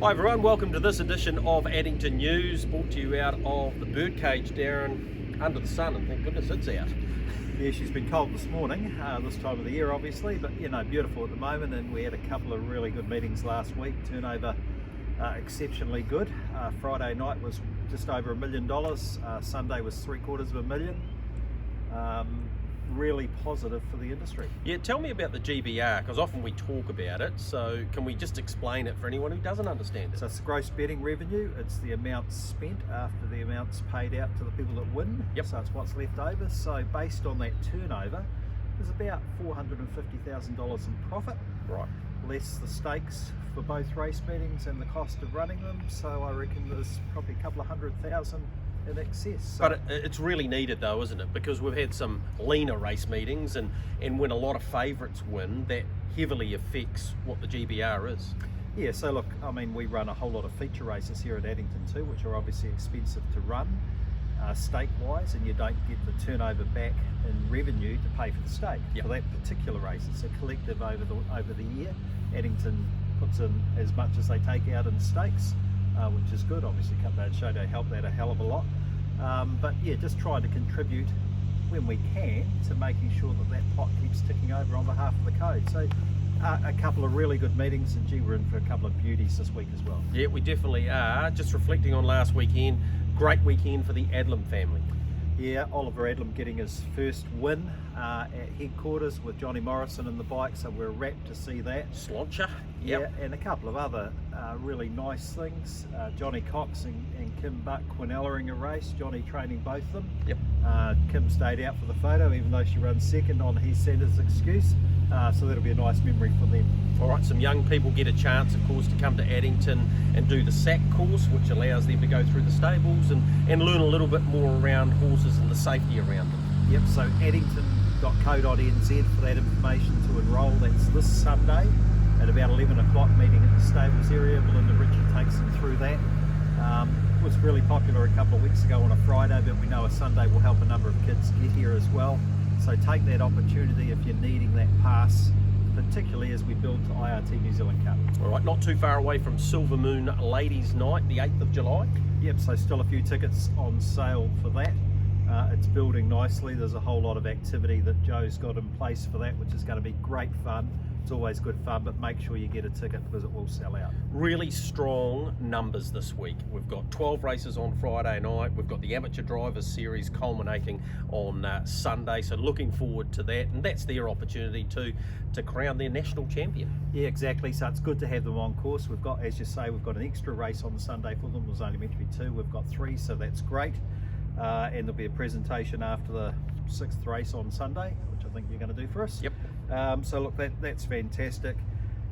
Hi everyone, welcome to this edition of Addington News, brought to you out of the birdcage, Darren, under the sun, and thank goodness it's out. Yeah, she's been cold this morning, this time of the year obviously, but beautiful at the moment, and we had a couple of really good meetings last week. Turnover exceptionally good. Friday night was just over $1 million, Sunday was $750,000. Really positive for the industry. Yeah, tell me about the GBR, because often we talk about it, so can we just explain it for anyone who doesn't understand it? So it's the gross betting revenue, it's the amounts spent after the amounts paid out to the people that win. Yep. So it's what's left over. So based on that turnover, there's about $450,000 in profit. Right. Less the stakes for both race meetings and the cost of running them. So I reckon there's probably a couple of $100,000 in excess. So But it's really needed though, isn't it? Because we've had some leaner race meetings, and when a lot of favourites win, that heavily affects what the GBR is. yeah, so look, I mean, we run a whole lot of feature races here at Addington too, which are obviously expensive to run stake-wise, and you don't get the turnover back in revenue to pay for the stake. Yep. For that particular race. It's a collective over the year. Addington puts in as much as they take out in stakes, which is good. Obviously, Cutbird Show Day help that a hell of a lot. But yeah, just trying to contribute when we can to making sure that pot keeps ticking over on behalf of the code. So a couple of really good meetings, and gee, we're in for a couple of beauties this week as well. Yeah, we definitely are. Just reflecting on last weekend, great weekend for the Adlam family. Yeah, Oliver Adlam getting his first win at headquarters with Johnny Morrison in the bike, so we're rapt to see that. Sloncher. Yeah, and a couple of other really nice things. Johnny Cox and Kim Buck quinellaing a race, Johnny training both of them. Yep. Kim stayed out for the photo, even though she runs second on his centre's excuse, so that'll be a nice memory for them. All right, some young people get a chance, of course, to come to Addington and do the Saac course, which allows them to go through the stables and learn a little bit more around horses and the safety around them. Yep, so addington.co.nz for that information to enrol. That's this Sunday at about 11 o'clock, meeting at the stables area. Belinda Ritchie takes them through that. It was really popular a couple of weeks ago on a Friday, but we know a Sunday will help a number of kids get here as well. So take that opportunity if you're needing that pass, particularly as we build to IRT New Zealand Cup. All right, not too far away from Silvermoon Ladies Night, the 8th of July. Yep, so still a few tickets on sale for that. It's building nicely. There's a whole lot of activity that Joe's got in place for that, which is going to be great fun. It's always good fun, but make sure you get a ticket because it will sell out. Really strong numbers this week. We've got 12 races on Friday night. We've got the Amateur Drivers Series culminating on Sunday, so looking forward to that, and that's their opportunity to crown their national champion. Yeah, exactly. So it's good to have them on course. We've got, as you say, we've got an extra race on the Sunday for them. It was only meant to be 2. We've got 3, so that's great. And there'll be a presentation after the 6th race on Sunday, which I think you're going to do for us. Yep. So look, that's fantastic.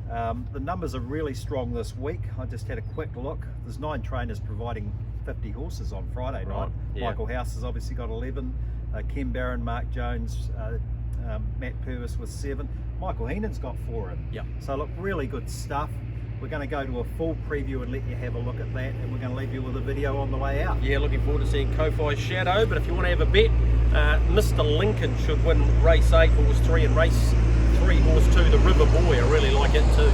The numbers are really strong this week. I just had a quick look. There's 9 trainers providing 50 horses on Friday night. Yeah. Michael House has obviously got 11. Ken Barron, Mark Jones, Matt Purvis with 7. Michael Heenan's got 4 in. Yep. So look, really good stuff. We're going to go to a full preview and let you have a look at that, and we're going to leave you with a video on the way out. Yeah, looking forward to seeing Kowhai's Shadow, but if you want to have a bet, Mr. Lincoln should win race 8, horse 3, and race 3, horse 2, the River Boy. I really like it too.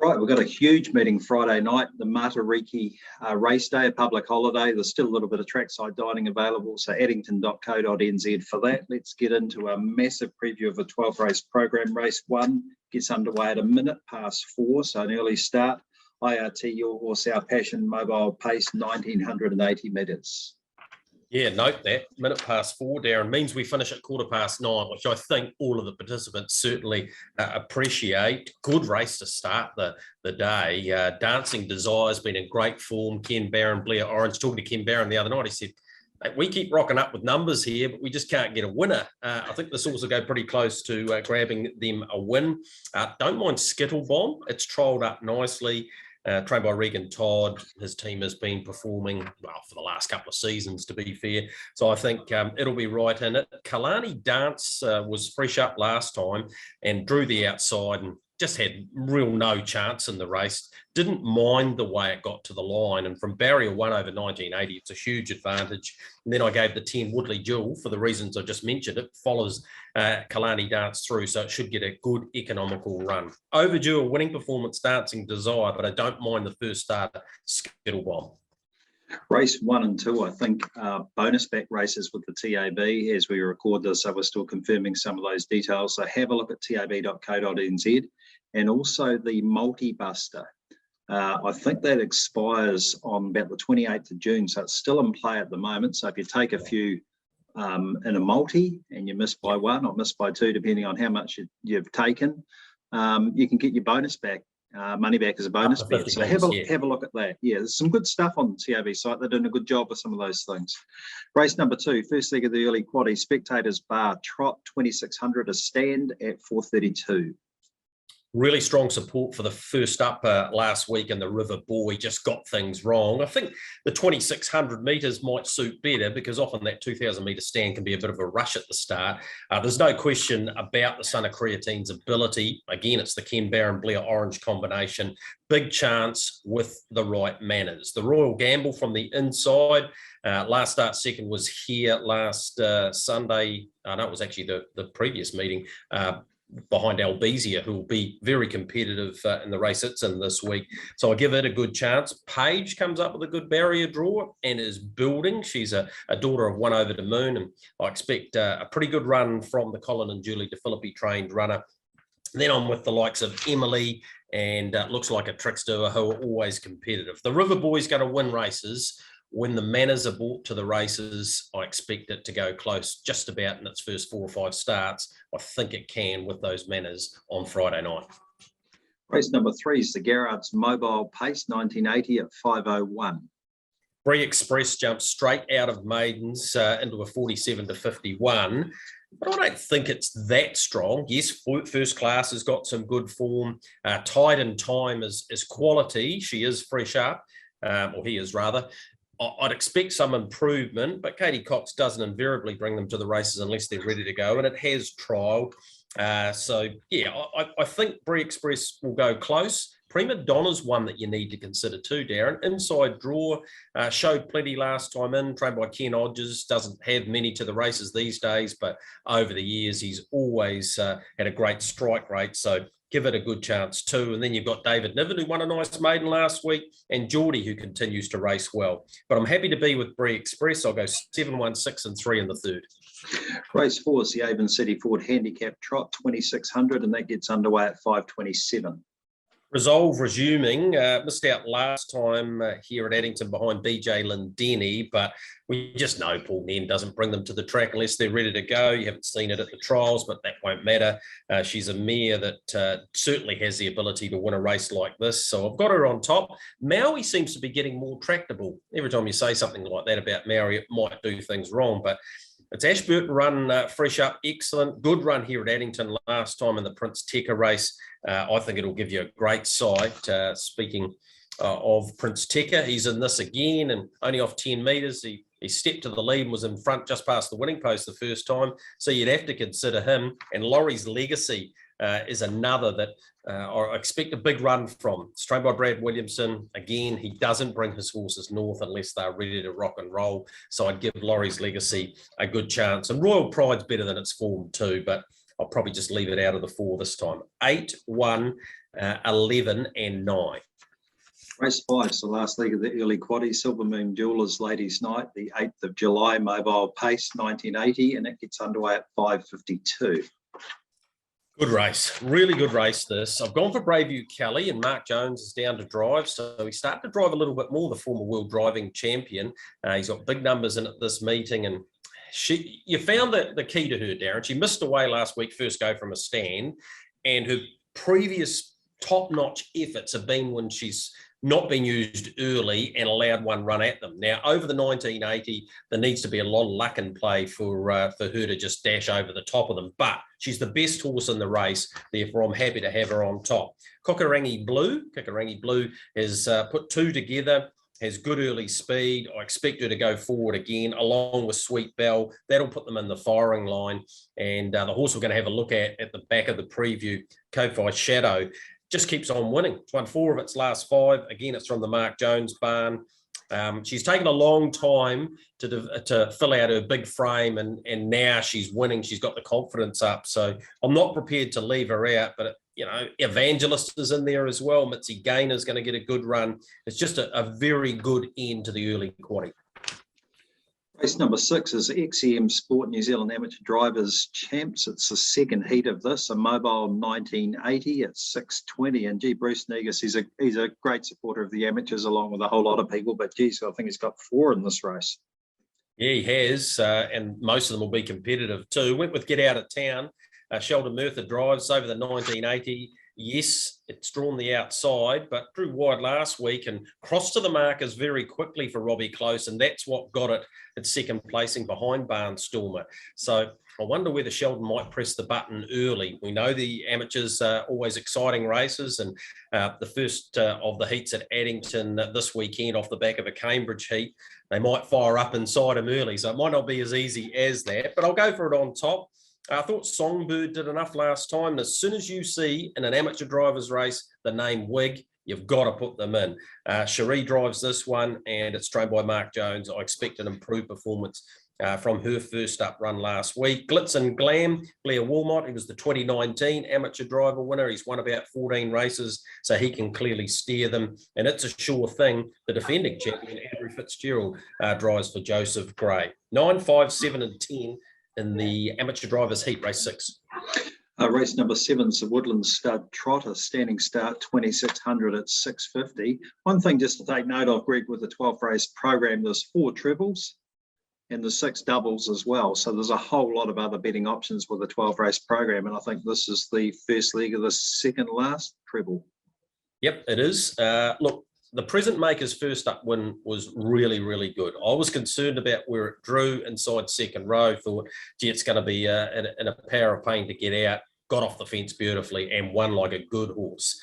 All right, we've got a huge meeting Friday night, the Matariki race day, a public holiday. There's still a little bit of trackside dining available, so addington.co.nz for that. Let's get into a massive preview of a 12-race program. Race 1 gets underway at 4:01, so an early start. IRT, Your Horse, Our Passion, mobile pace, 1,980 metres. Yeah, note that, 4:01, Darren, means we finish at 9:15, which I think all of the participants certainly appreciate. Good race to start the day. Dancing Desire's been in great form. Ken Barron, Blair Orange, talking to Ken Barron the other night, he said, we keep rocking up with numbers here, but we just can't get a winner. I think this also go pretty close to grabbing them a win. Don't mind Skittle Bomb. It's trolled up nicely. Trained by Regan Todd. His team has been performing well for the last couple of seasons, to be fair. So I think it'll be right in it. Kalani Dance was fresh up last time and drew the outside and just had real no chance in the race. Didn't mind the way it got to the line. And from barrier 1 over 1980, it's a huge advantage. And then I gave the 10 Woodley Jewel for the reasons I just mentioned. It follows Kalani Dance through, so it should get a good economical run. Overdue a winning performance, Dancing Desire, but I don't mind the first starter, Skittle Bomb. Race 1 and 2, I think, bonus back races with the TAB as we record this, so we're still confirming some of those details. So have a look at tab.co.nz, and also the multi-buster. I think that expires on about the 28th of June, so it's still in play at the moment. So if you take a few in a multi and you miss by 1 or miss by 2, depending on how much you've taken, you can get your bonus back. Money back as a bonus bet. So have a look at that. Yeah, there's some good stuff on the TAB site. They're doing a good job with some of those things. Race number 2, first leg of the early quaddie, Spectators Bar Trot 2600, a stand at 4:32. Really strong support for the first up last week, and the River Boy just got things wrong. I think the 2,600 metres might suit better because often that 2,000 metre stand can be a bit of a rush at the start. There's no question about the Son of Creatine's ability. Again, it's the Ken Barron Blair Orange combination. Big chance with the right manners. The Royal Gamble from the inside. Last start second was here last Sunday. No, it was actually the previous meeting. Behind Albizia, who will be very competitive in the race it's in this week. So I give it a good chance. Paige comes up with a good barrier draw and is building. She's a daughter of One Over the Moon, and I expect a pretty good run from the Colin and Julie DeFilippi trained runner. Then I'm with the likes of Emily and looks like a Trickster, who are always competitive. The River Boy's going to win races. When the manners are brought to the races, I expect it to go close just about in its first 4 or 5 starts. I think it can with those manners on Friday night. Race number 3 is the Garrard's Mobile Pace 1980 at 5:01. Bree Express jumps straight out of maidens into a 47 to 51. But I don't think it's that strong. Yes, first class has got some good form. Tide and Time is quality. She is fresh up, or he is rather. I'd expect some improvement, but Katie Cox doesn't invariably bring them to the races unless they're ready to go, and it has trialled. So, yeah, I think Bree Express will go close. Prima Donna's one that you need to consider too, Darren. Inside Draw showed plenty last time in, trained by Ken Hodges, doesn't have many to the races these days, but over the years he's always had a great strike rate. So give it a good chance too. And then you've got David Niven, who won a nice maiden last week, and Geordie, who continues to race well. But I'm happy to be with Bree Express. I'll go 7, 1, 6 and 3 in the third. Race 4 is the Avon City Ford Handicap Trot 2600, and that gets underway at 5:27. Resolve resuming, missed out last time here at Addington behind BJ Lindeni, but we just know Paul Nen doesn't bring them to the track unless they're ready to go. You haven't seen it at the trials, but that won't matter. She's a mare that certainly has the ability to win a race like this, so I've got her on top. Maui seems to be getting more tractable. Every time you say something like that about Maui, it might do things wrong, but it's Ashburton run, fresh up, excellent. Good run here at Addington last time in the Prince Tekka race. I think it'll give you a great sight. Speaking of Prince Tekka, he's in this again and only off 10 metres. He stepped to the lead and was in front just past the winning post the first time. So you'd have to consider him. And Laurie's Legacy is another that I expect a big run from. It's trained by Brad Williamson. Again, he doesn't bring his horses north unless they're ready to rock and roll. So I'd give Laurie's Legacy a good chance. And Royal Pride's better than its form too, but I'll probably just leave it out of the 4 this time. 8, 1, 11 and 9. Race 5 is the last leg of the early quaddie, Silvermoon Jewellers Ladies Night, the 8th of July, Mobile Pace 1980, and it gets underway at 5:52. Good race, really good race this. I've gone for Braveview Kelly, and Mark Jones is down to drive, so he's starting to drive a little bit more, the former world driving champion. He's got big numbers in at this meeting, and you found that the key to her, Darren. She missed away last week, first go from a stand, and her previous top-notch efforts have been when she's not been used early and allowed one run at them. Now, over the 1980, there needs to be a lot of luck in play for her to just dash over the top of them. But she's the best horse in the race, therefore I'm happy to have her on top. Kikarangi Blue has put 2 together. has good early speed. I expect her to go forward again, along with Sweet Bell. That'll put them in the firing line. And the horse we're going to have a look at the back of the preview, Kowhai Shadow, just keeps on winning. It's won 4 of its last 5. Again, it's from the Mark Jones barn. She's taken a long time to fill out her big frame, and now she's winning. She's got the confidence up. So I'm not prepared to leave her out, but Evangelist is in there as well. Mitzi Gaynor is going to get a good run. It's just a very good end to the early quaddy. Race number 6 is XEM Sport New Zealand Amateur Drivers Champs. It's the second heat of this, a mobile 1980 at 6:20. And Bruce Negus, he's a great supporter of the amateurs along with a whole lot of people. But geez, I think he's got 4 in this race. Yeah, he has, and most of them will be competitive too. Went with Get Out of Town. Sheldon Murtha drives over the 1980. Yes, it's drawn the outside, but drew wide last week and crossed to the markers very quickly for Robbie Close, and that's what got it at second placing behind Barnstormer. So I wonder whether Sheldon might press the button early. We know the amateurs are always exciting races, and the first of the heats at Addington this weekend off the back of a Cambridge heat, they might fire up inside him early, so it might not be as easy as that, but I'll go for it on top. I thought Songbird did enough last time. And as soon as you see in an amateur driver's race the name Wig, you've got to put them in. Cherie drives this one, and it's trained by Mark Jones. I expect an improved performance from her first up run last week. Glitz and Glam, Blair Wilmot, he was the 2019 amateur driver winner. He's won about 14 races, so he can clearly steer them. And it's a sure thing. The defending champion, Andrew Fitzgerald, drives for Joseph Gray. 9, 5, 7 and 10. In the amateur drivers heat, race 6. Race number 7 is the Woodland Stud Trotter, standing start 2600 at 6:50. One thing just to take note of, Greg, with the 12th race program, there's 4 triples and the 6 doubles as well. So there's a whole lot of other betting options with the 12 race program. And I think this is the first leg of the second last treble. Yep, it is. Look, the present maker's first up win was really, really good. I was concerned about where it drew inside second row. Thought, gee, it's going to be in a power of pain to get out. Got off the fence beautifully and won like a good horse.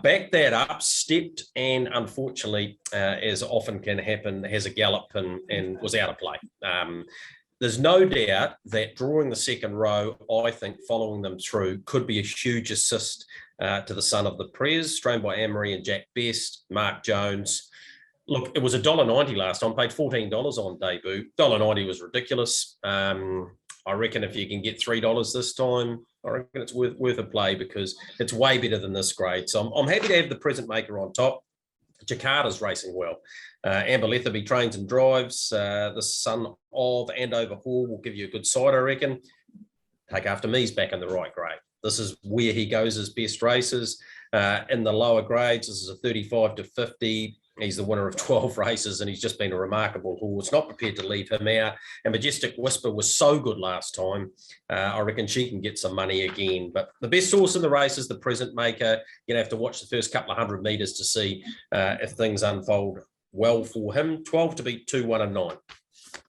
Backed that up, stepped, and unfortunately, as often can happen, has a gallop and was out of play. There's no doubt that drawing the second row, I think following them through could be a huge assist to the son of the Prez, trained by Anne-Marie and Jack Best, Mark Jones. Look, it was $1.90 last time, paid $14 on debut. $1.90 was ridiculous. I reckon if you can get $3 this time, I reckon it's worth a play because it's way better than this grade. So I'm happy to have the present maker on top. Jakarta's racing well. Amber Letherby trains and drives. The son of Andover Hall will give you a good side, I reckon. Take After Me's back in the right grade. This is where he goes his best races. In the lower grades, this is a 35 to 50. He's the winner of 12 races, and he's just been a remarkable horse. Not prepared to leave him out. And Majestic Whisper was so good last time. I reckon she can get some money again. But the best horse in the race is the present maker. You're going to have to watch the first couple of 100 metres to see if things unfold well for him. 12 to beat 2, 1 and 9.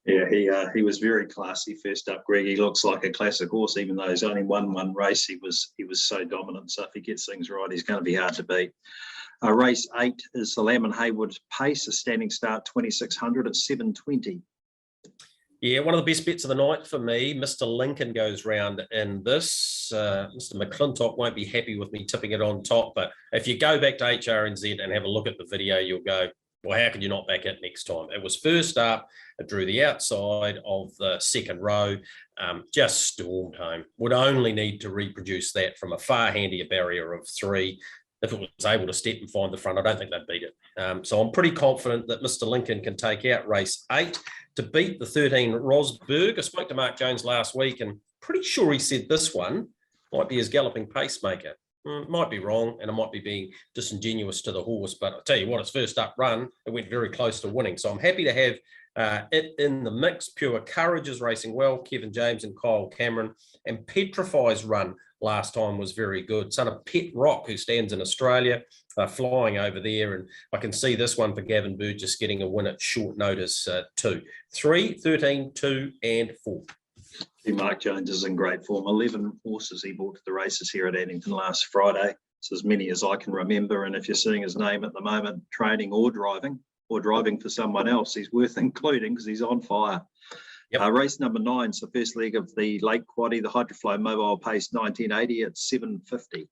Yeah, he was very classy first up, Greg. He looks like a classic horse, even though he's only won one race. He was so dominant. So if he gets things right, he's going to be hard to beat. Race 8 is the Lamb and Haywood Pace, a standing start 2600 at 7:20. Yeah, one of the best bets of the night for me. Mr. Lincoln goes round in this. Mr. McClintock won't be happy with me tipping it on top, but if you go back to HRNZ and have a look at the video, you'll go, well, how could you not back it next time? It was first up. It drew the outside of the second row. Just stormed home. Would only need to reproduce that from a far handier barrier of 3. If it was able to step and find the front, I don't think they'd beat it. So I'm pretty confident that Mr. Lincoln can take out race 8 to beat the 13 Rosberg. I spoke to Mark Jones last week and pretty sure he said this one might be his galloping pacemaker. Might be wrong, and I might be being disingenuous to the horse, but I'll tell you what, its first up run, it went very close to winning. So I'm happy to have it in the mix. Pure Courage is racing well. Kevin James and Kyle Cameron. And Petrify's run last time was very good. Son of Pet Rock, who stands in Australia, flying over there. And I can see this one for Gavin Burgess getting a win at short notice too. 3, 13, 2 and 4. Mark Jones is in great form. 11 horses he brought to the races here at Addington last Friday. It's as many as I can remember. And if you're seeing his name at the moment, training or driving, or driving for someone else, he's worth including because he's on fire. Yep. Race number 9 is the first leg of the Lake Quaddy, the Hydroflow Mobile Pace 1980 at 750.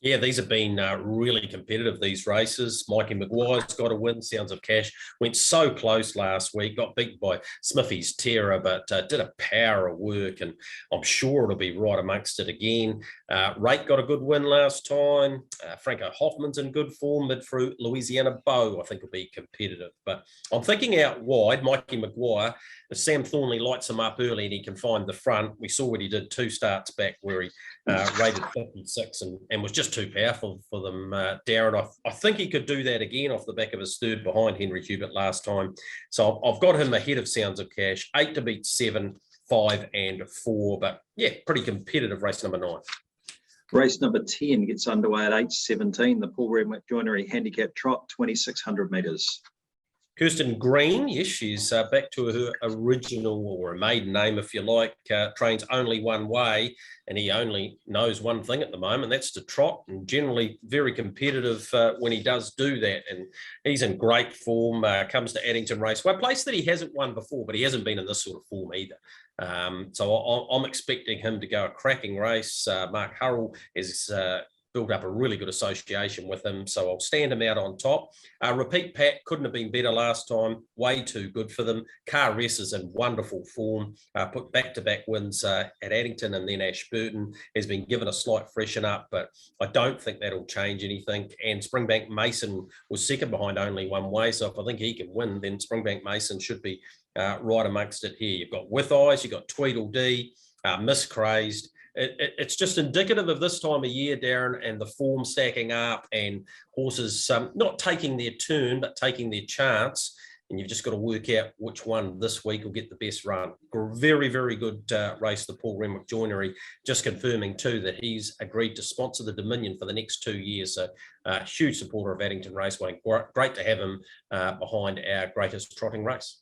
Yeah, these have been really competitive, these races. Mikey Maguire's got a win. Sounds of Cash went so close last week, got beaten by Smithy's Terror, but did a power of work, and I'm sure it'll be right amongst it again. Rake got a good win last time. Franco Hoffman's in good form. Mid-through Louisiana Bow, I think, will be competitive. But I'm thinking out wide, Mikey Maguire, if Sam Thornley lights him up early and he can find the front, we saw what he did 2 starts back where he rated 56 and was just too powerful for them, Darren. I think he could do that again off the back of his third behind Henry Hubert last time. So I've got him ahead of Sounds of Cash, 8 to beat 7, 5 and 4. But yeah, pretty competitive race number 9. Race number 10 gets underway at 8:17, the Paul Renwick Joinery Handicap Trot, 2,600 metres. Kirsten Green, yes, she's back to her original or a maiden name, if you like. Trains only one way, and he only knows one thing at the moment, that's to trot, and generally very competitive when he does do that. And he's in great form, comes to Addington Raceway, a place that he hasn't won before, but he hasn't been in this sort of form either. So I'm expecting him to go a cracking race. Mark Hurrell is built up a really good association with him, so I'll stand him out on top. Repeat Pat couldn't have been better last time, way too good for them. Car Ress is in wonderful form, put back-to-back wins at Addington and then Ashburton, has been given a slight freshen up, but I don't think that'll change anything. And Springbank Mason was second behind only one way, so if I think he can win, then Springbank Mason should be right amongst it here. You've got With Eyes, you've got Tweedledee, Miss Crazed. It's just indicative of this time of year, Darren, and the form stacking up and horses not taking their turn, but taking their chance. And you've just got to work out which one this week will get the best run. Very, very good race, the Paul Renwick Joinery. Just confirming, too, that he's agreed to sponsor the Dominion for the next 2 years. So huge supporter of Addington Raceway. Great to have him behind our greatest trotting race.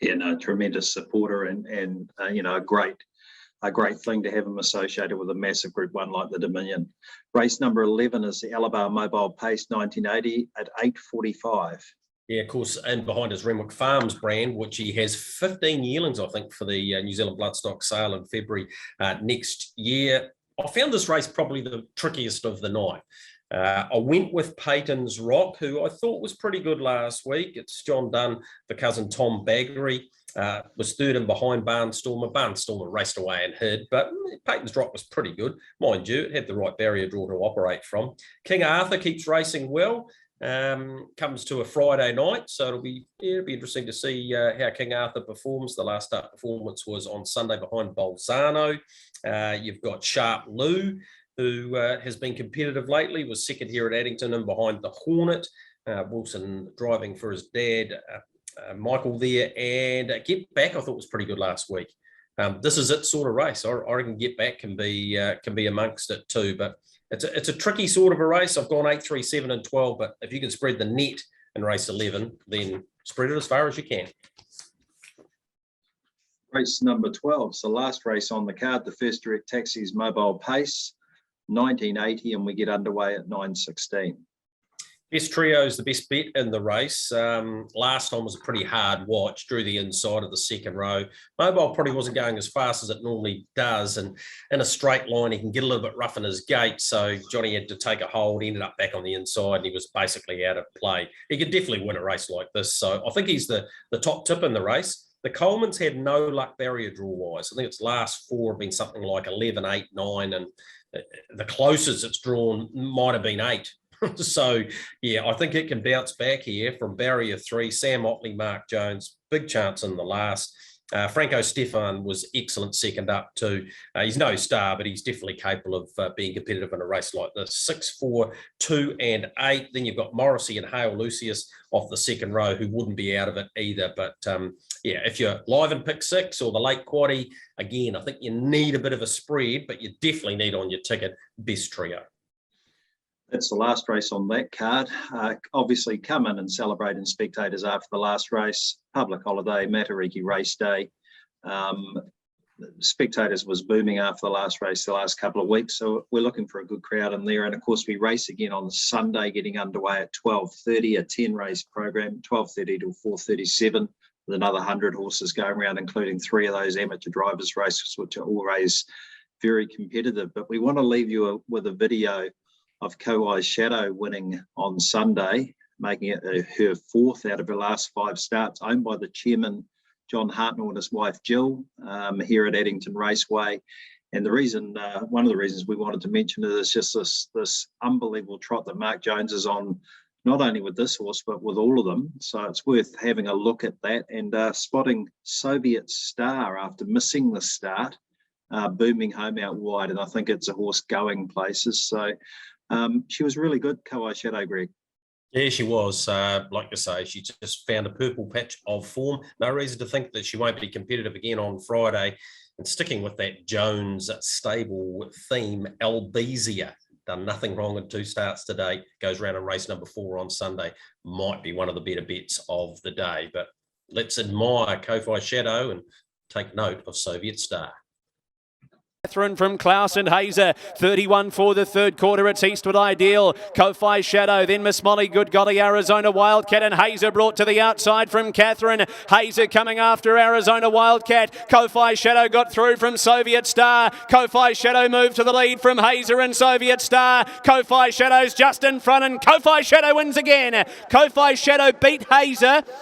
Yeah, no, tremendous supporter and you know, a great thing to have him associated with a massive Group 1 like the Dominion. Race number 11 is the Alabama Mobile Pace 1980 at 8:45. Yeah, of course, and behind his Renwick Farms brand, which he has 15 yearlings, I think, for the New Zealand Bloodstock sale in February next year. I found this race probably the trickiest of the night. I went with Peyton's Rock, who I thought was pretty good last week. It's John Dunn, the cousin Tom Baggery. Was third and behind Barnstormer. Barnstormer raced away and hid, but Peyton's Rock was pretty good. Mind you, it had the right barrier draw to operate from. King Arthur keeps racing well. Comes to a Friday night, so it'll be interesting to see how King Arthur performs. The last start performance was on Sunday behind Bolzano. You've got Sharp Lou, who has been competitive lately, was second here at Addington and behind the Hornet. Wilson driving for his dad, Michael there, and Get Back I thought was pretty good last week. This is it sort of race. I reckon Get Back can be amongst it too, but it's a tricky sort of a race. I've gone 8, 3, 7 and 12, but if you can spread the net in race 11, then spread it as far as you can. Race number 12 is the last race on the card, the First Direct Taxis Mobile Pace 1980, and we get underway at 9:16. Best Trio is the best bet in the race. Last time was a pretty hard watch, drew the inside of the second row. Mobile probably wasn't going as fast as it normally does, and in a straight line, he can get a little bit rough in his gait, so Johnny had to take a hold, ended up back on the inside, and he was basically out of play. He could definitely win a race like this, so I think he's the top tip in the race. The Coleman's had no luck barrier draw-wise. I think its last 4 have been something like 11, 8, 9, and the closest it's drawn might have been 8. So, yeah, I think it can bounce back here from barrier 3. Sam Otley, Mark Jones, big chance in the last. Franco Stefan was excellent second up too. He's no star, but he's definitely capable of being competitive in a race like this. 6, 4, 2 and 8. Then you've got Morrissey and Hale Lucius off the second row, who wouldn't be out of it either. But yeah, if you're live in pick 6 or the late quaddie, again, I think you need a bit of a spread, but you definitely need on your ticket Best Trio. That's the last race on that card. Obviously, come in and celebrate and spectators after the last race. Public holiday, Matariki race day. spectators was booming after the last race the last couple of weeks, so we're looking for a good crowd in there. And of course we race again on Sunday, getting underway at 12:30, a 10 race program, 12:30 to 4:37, with another 100 horses going around, including 3 of those amateur drivers races, which are always very competitive. But we want to leave you with a video of Kowhai's Shadow winning on Sunday, making it her 4th out of her last 5 starts, owned by the chairman John Hartnell and his wife Jill, here at Addington Raceway. And the reason, one of the reasons we wanted to mention it is just this unbelievable trot that Mark Jones is on, not only with this horse, but with all of them. So it's worth having a look at that, and spotting Soviet Star after missing the start, booming home out wide. And I think it's a horse going places. So she was really good, Kowhai Shadow, Greg. Yeah, she was. Like you say, she just found a purple patch of form. No reason to think that she won't be competitive again on Friday. And sticking with that Jones stable theme, Albizia done nothing wrong in 2 starts today. Goes round in race number 4 on Sunday. Might be one of the better bets of the day. But let's admire Kowhai Shadow and take note of Soviet Star. Catherine from Klaus and Hazer, 31 for the 3rd quarter. It's Eastwood Ideal, Kowhai Shadow, then Miss Molly Good Golly, Arizona Wildcat, and Hazer brought to the outside from Catherine. Hazer coming after Arizona Wildcat. Kowhai Shadow got through from Soviet Star. Kowhai Shadow moved to the lead from Hazer and Soviet Star. Kowhai Shadow's just in front, and Kowhai Shadow wins again. Kowhai Shadow beat Hazer.